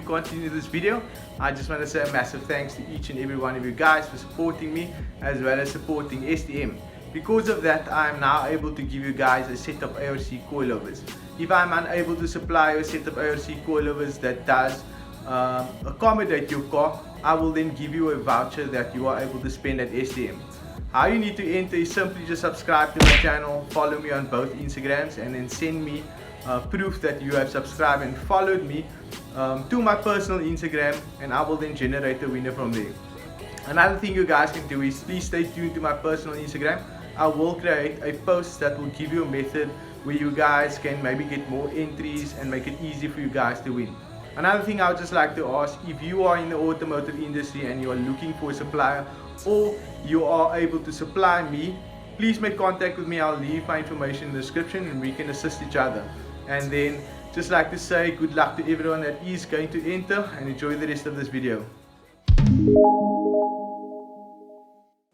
continue this video, I just want to say a massive thanks to each and every one of you guys for supporting me as well as supporting STM. Because of that, I am now able to give you guys a set of ARC coilovers. If I'm unable to supply you a set of ARC coilovers that does accommodate your car, I will then give you a voucher that you are able to spend at STM. How you need to enter is simply just subscribe to my channel, follow me on both Instagrams, and then send me proof that you have subscribed and followed me to my personal Instagram, and I will then generate a winner from there. Another thing you guys can do is please stay tuned to my personal Instagram. I will create a post that will give you a method where you guys can maybe get more entries and make it easy for you guys to win. Another thing I would just like to ask, if you are in the automotive industry and you are looking for a supplier, or you are able to supply me, please make contact with me. I'll leave my information in the description and we can assist each other. And then just like to say good luck to everyone that is going to enter, and enjoy the rest of this video.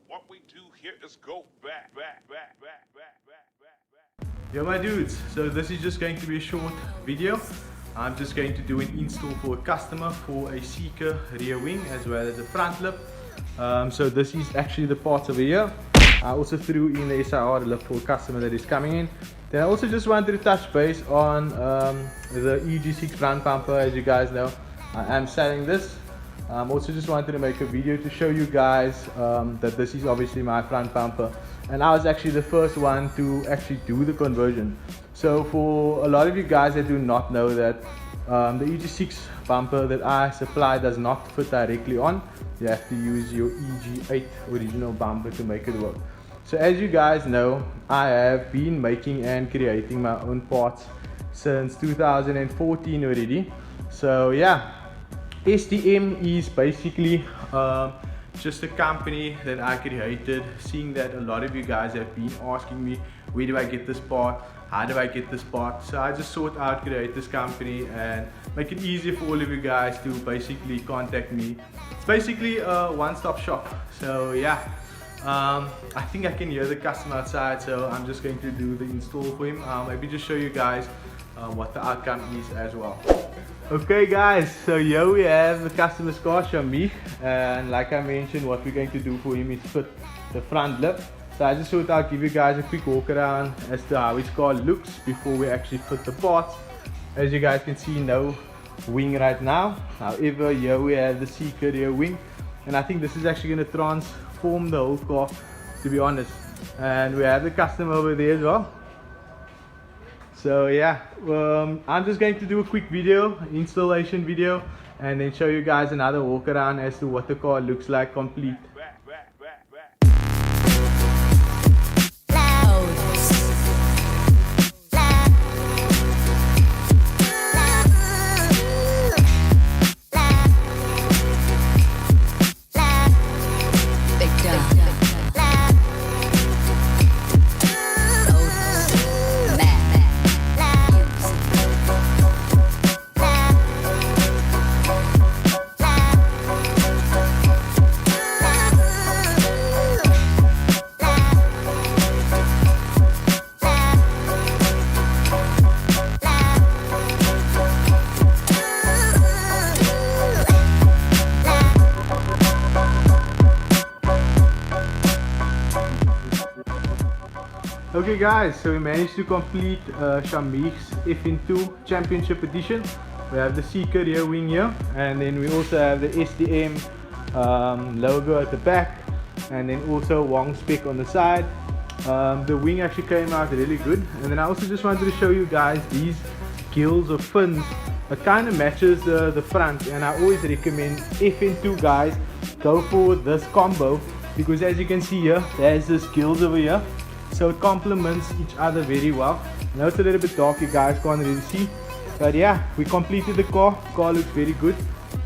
What we do here is go back. Yo my dudes, so this is just going to be a short video. I'm just going to do an install for a customer for a Seeker rear wing as well as a front lip. So this is actually the parts over here. I also threw in the SIR lip for a customer that is coming in. Then I also just wanted to touch base on the EG6 front bumper. As you guys know, I am selling this. Also just wanted to make a video to show you guys that this is obviously my front bumper, and I was actually the first one to actually do the conversion. So for a lot of you guys that do not know that the EG6 bumper that I supply does not fit directly on, you have to use your EG8 original bumper to make it work. So as you guys know, I have been making and creating my own parts since 2014 already. So yeah, STM is basically just a company that I created, seeing that a lot of you guys have been asking me, where do I get this part, how do I get this part? So I just sought out create this company and make it easy for all of you guys to basically contact me. It's basically a one-stop shop. So yeah, I think I can hear the customer outside, so I'm just going to do the install for him. Maybe just show you guys what the outcome is as well. Okay guys, so here we have the customer's car, Shamik, and like I mentioned, what we're going to do for him is fit the front lip. So I just thought I'll give you guys a quick walk around as to how his car looks before we actually fit the parts. As you guys can see, no wing right now. However, here we have the Seeker rear wing, and I think this is actually going to transform the whole car, to be honest. And we have the customer over there as well. So yeah, I'm just going to do a quick video, installation video, and then show you guys another walk around as to what the car looks like complete. Okay guys, so we managed to complete Shamik's FN2 Championship Edition. We have the Seeker rear wing here, and then we also have the STM logo at the back, and then also WONG spec on the side. The wing actually came out really good, and then I also just wanted to show you guys these gills or fins. It kind of matches the front, and I always recommend FN2 guys go for this combo, because as you can see here, there's this gills over here. So it complements each other very well. I know it's a little bit dark, you guys can't really see, but yeah, we completed the car. Car looks very good.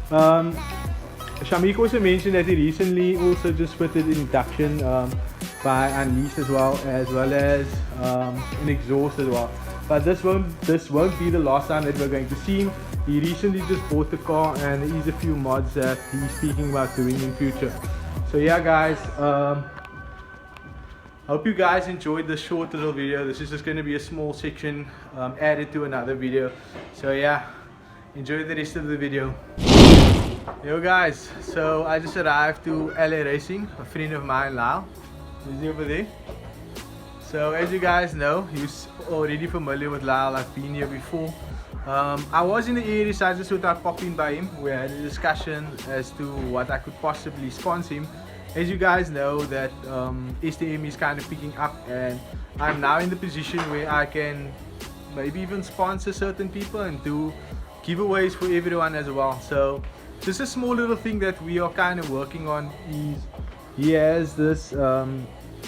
Shamik also mentioned that he recently also just fitted an induction by Unleashed as well as an exhaust as well. But this won't be the last time that we're going to see him. He recently just bought the car, and there is a few mods that he's speaking about doing in future. So yeah guys, hope you guys enjoyed this short little video. This is just going to be a small section added to another video. So yeah, enjoy the rest of the video. Yo guys, so I just arrived to LA Racing, a friend of mine now. Is he over there? So as you guys know, you're already familiar with Lyle. I've been here before. I was in the area, so I just thought I'd pop in by him. We had a discussion as to what I could possibly sponsor him. As you guys know, that STM is kind of picking up, and I'm now in the position where I can maybe even sponsor certain people and do giveaways for everyone as well. So just a small little thing that we are kind of working on is he has this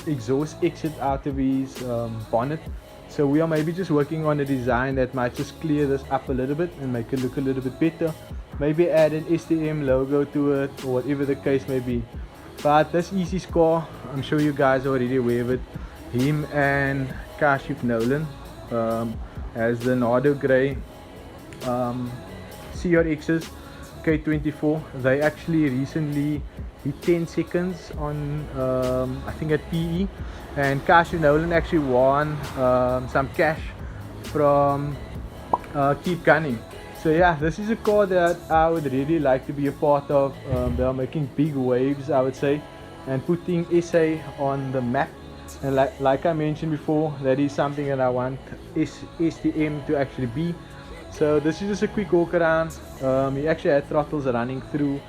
exhaust exit out of his bonnet. So we are maybe just working on a design that might just clear this up a little bit and make it look a little bit better. Maybe add an STM logo to it or whatever the case may be. But this easy score, I'm sure you guys are already aware of it. Him and K24 has the Nardo Grey CRXs K24. They actually recently hit 10 seconds on I think at PE, and K24 actually won some cash from Keep Gunning. So yeah, this is a car that I would really like to be a part of. They are making big waves, I would say, and putting SA on the map. And like I mentioned before, that is something that I want STM to actually be. So this is just a quick walk around. He actually had throttles running through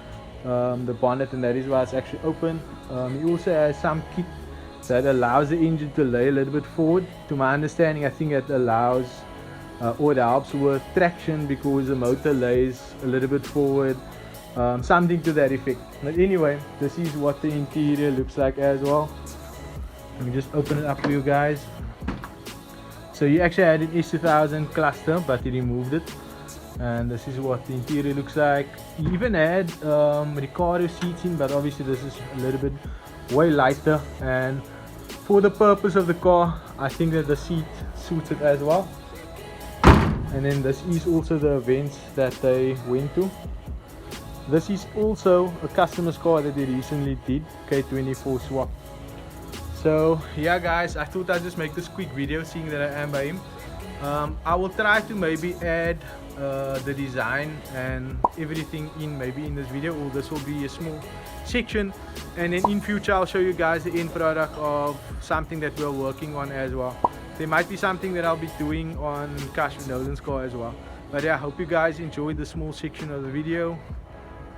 the bonnet, and that is why it's actually open. He also has some kit that allows the engine to lay a little bit forward. To my understanding, I think it allows or it helps with traction because the motor lays a little bit forward, something to that effect. But anyway, this is what the interior looks like as well. Let me just open it up for you guys. So he actually had an S2000 cluster, but he removed it, and this is what the interior looks like. He even had Recaro seats in, but obviously this is a little bit way lighter, and for the purpose of the car, I think that the seat suits it as well. And then this is also the events that they went to. This is also a customer's car that they recently did, K24 swap. So yeah guys, I thought I'd just make this quick video seeing that I am by him. I will try to maybe add the design and everything in maybe in this video, or this will be a small section, and then in future I'll show you guys the end product of something that we're working on as well. There might be something that I'll be doing on K24's car as well. But yeah, I hope you guys enjoyed the small section of the video.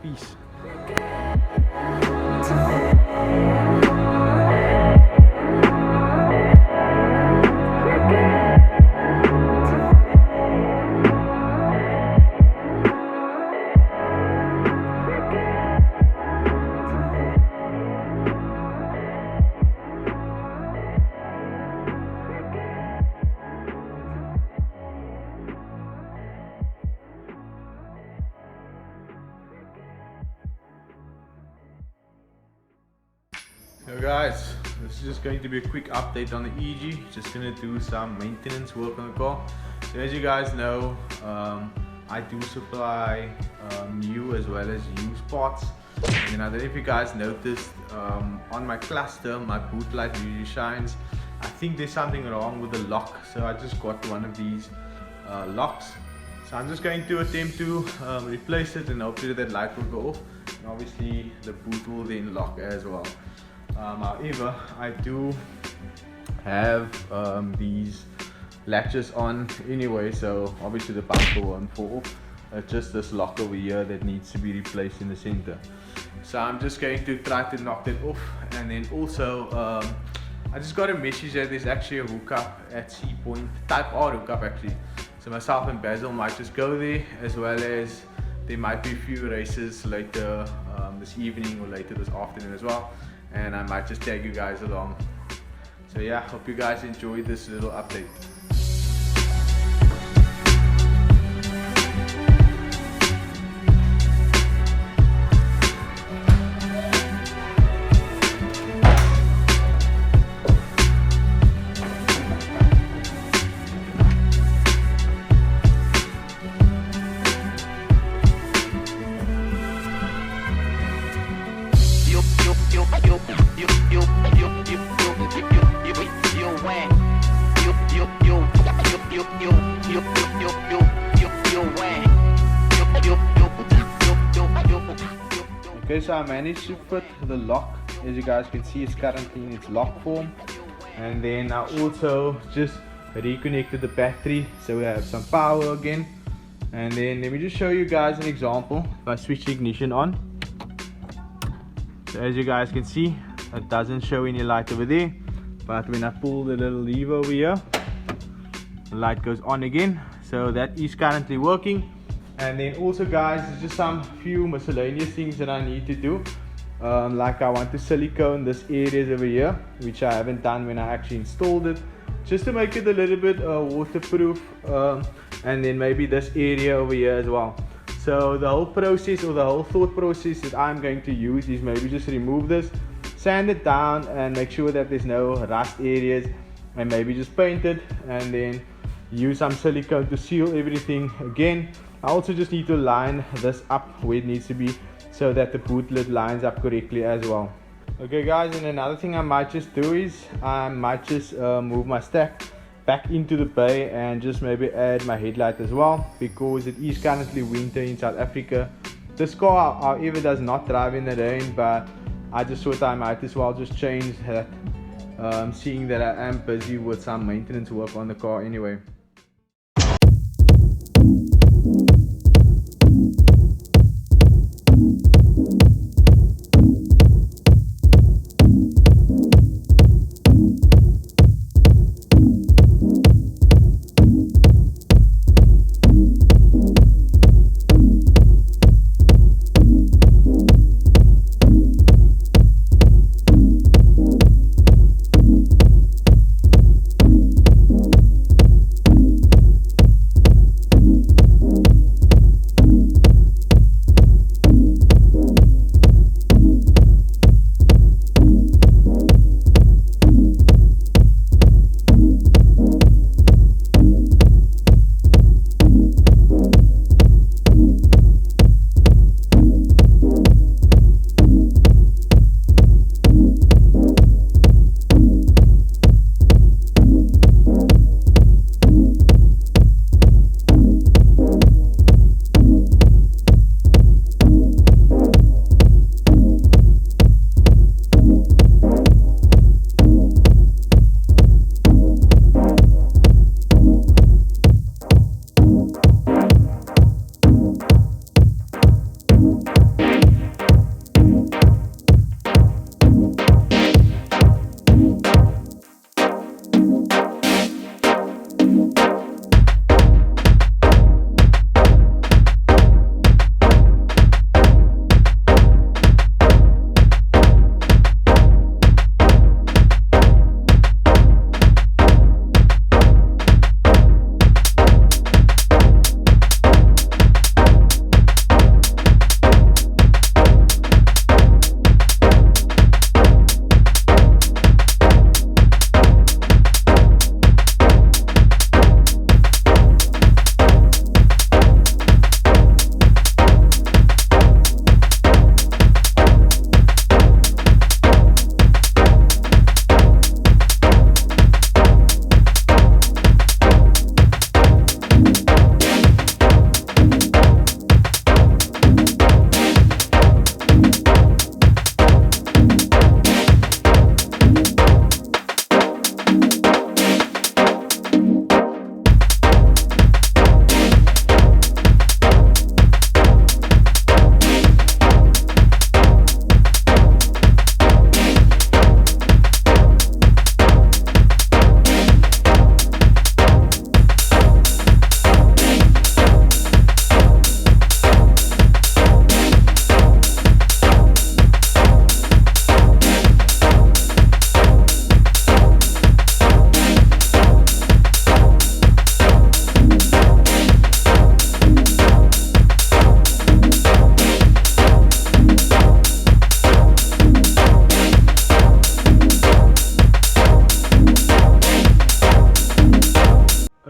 Peace. So guys, this is just going to be a quick update on the EG. Just gonna do some maintenance work on the car. So as you guys know, I do supply new as well as used parts. And I don't know if you guys noticed, on my cluster, my boot light usually shines. I think there's something wrong with the lock, so I just got one of these locks. So I'm just going to attempt to replace it, and hopefully that light will go off. And obviously the boot will then lock as well. However, I do have these latches on anyway, so obviously the bumper won't fall off. It's just this lock over here that needs to be replaced in the center. So I'm just going to try to knock that off. And then also I just got a message that there's actually a hookup at C Point, type R hookup actually. So myself and Basil might just go there, as well as there might be a few races later this evening or later this afternoon as well, and I might just tag you guys along. So yeah, hope you guys enjoyed this little update. Okay, so I managed to fit the lock. As you guys can see, it's currently in its lock form. And then I also just reconnected the battery so we have some power again. And then let me just show you guys an example. If I switch the ignition on, so as you guys can see, it doesn't show any light over there, but when I pull the little lever over here, the light goes on again. So that is currently working. And then also guys, there's just some few miscellaneous things that I need to do. Like I want to silicone this areas over here, which I haven't done when I actually installed it, just to make it a little bit waterproof, and then maybe this area over here as well. So the whole process, or the whole thought process that I'm going to use, is maybe just remove this, sand it down and make sure that there's no rust areas, and maybe just paint it, and then use some silicone to seal everything again. I also just need to line this up where it needs to be, so that the boot lid lines up correctly as well. Okay guys, and another thing I might just do is I might just move my stack back into the bay and just maybe add my headlight as well, because it is currently winter in South Africa. This car however does not drive in the rain, but I just thought I might as well just change that, seeing that I am busy with some maintenance work on the car anyway.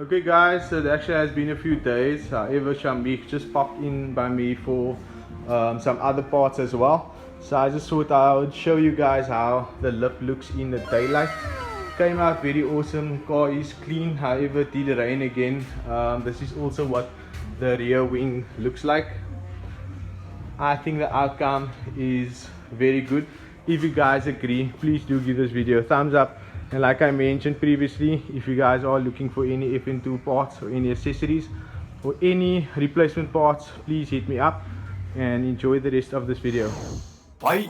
Okay guys, so it actually has been a few days. However, Shamik just popped in by me for some other parts as well. So I just thought I would show you guys how the lip looks in the daylight. Came out very awesome. Car is clean. However, it did rain again. This is also what the rear wing looks like. I think the outcome is very good. If you guys agree, please do give this video a thumbs up. And like I mentioned previously, if you guys are looking for any FN2 parts or any accessories or any replacement parts, please hit me up and enjoy the rest of this video. Bye.